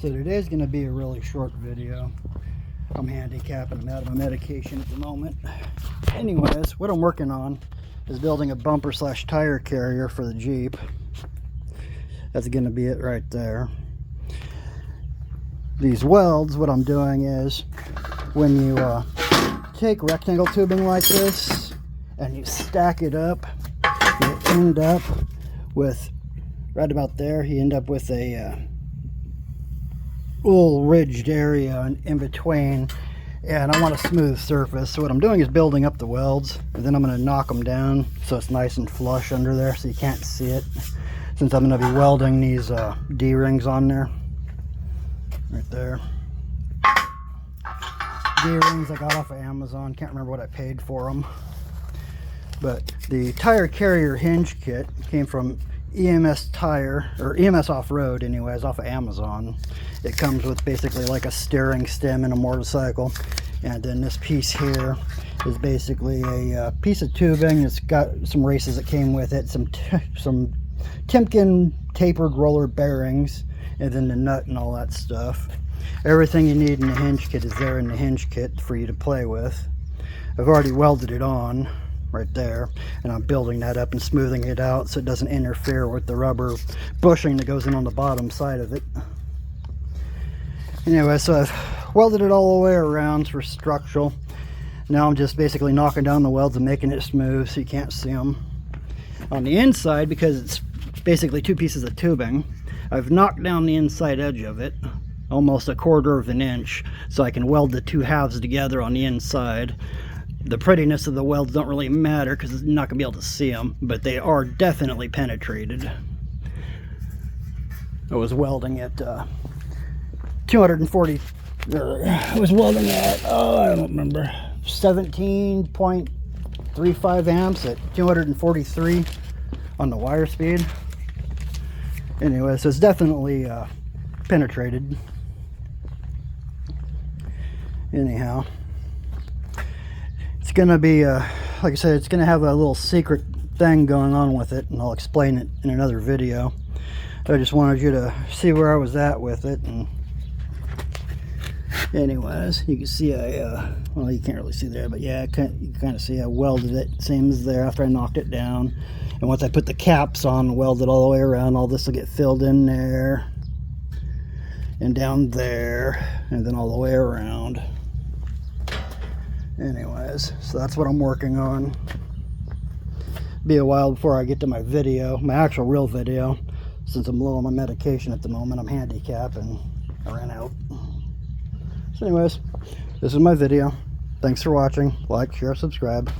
So today's going to be a really short video. I'm handicapped and I'm out of my medication at the moment. Anyways, what I'm working on is building a bumper slash tire carrier for the Jeep. That's going to be it right there. These welds, what I'm doing is when you take rectangle tubing like this and you stack it up, you end up with, right about there, you end up with a little ridged area in between, and I want a smooth surface. So what I'm doing is building up the welds, and then I'm going to knock them down so it's nice and flush under there so you can't see it, since I'm going to be welding these D-rings on there. Right there. D-rings I got off of Amazon. Can't remember what I paid for them. But the tire carrier hinge kit came from EMS Tire, or EMS Off-Road anyways, off of Amazon. It comes with basically like a steering stem in a motorcycle, and then this piece here is basically a piece of tubing. It's got some races that came with it, some Timken tapered roller bearings, and then the nut and all that stuff. Everything you need in the hinge kit is there in the hinge kit for you to play with. I've already welded it on right there, and I'm building that up and smoothing it out so it doesn't interfere with the rubber bushing that goes in on the bottom side of it. Anyway, so I've welded it all the way around for structural. Now I'm just basically knocking down the welds and making it smooth so you can't see them. On the inside, because it's basically two pieces of tubing, I've knocked down the inside edge of it almost 1/4 of an inch so I can weld the two halves together on the inside. The prettiness of the welds don't really matter because you're not going to be able to see them, but they are definitely penetrated. I was welding at 240, I was welding at, I don't remember, 17.35 amps at 243 on the wire speed. Anyway, so it's definitely penetrated. Anyhow, it's gonna be like I said, it's gonna have a little secret thing going on with it, and I'll explain it in another video. I just wanted you to see where I was at with it. And anyways, you can see well, you can't really see there, but yeah, you can kind of see I welded it same as there after I knocked it down. And once I put the caps on, welded all the way around, all this will get filled in there and down there and then all the way around. Anyways, so that's what I'm working on. Be a while before I get to my video, my actual real video, since I'm low on my medication at the moment. I'm handicapped and I ran out. So anyways, this is my video. Thanks for watching. Like, share, subscribe.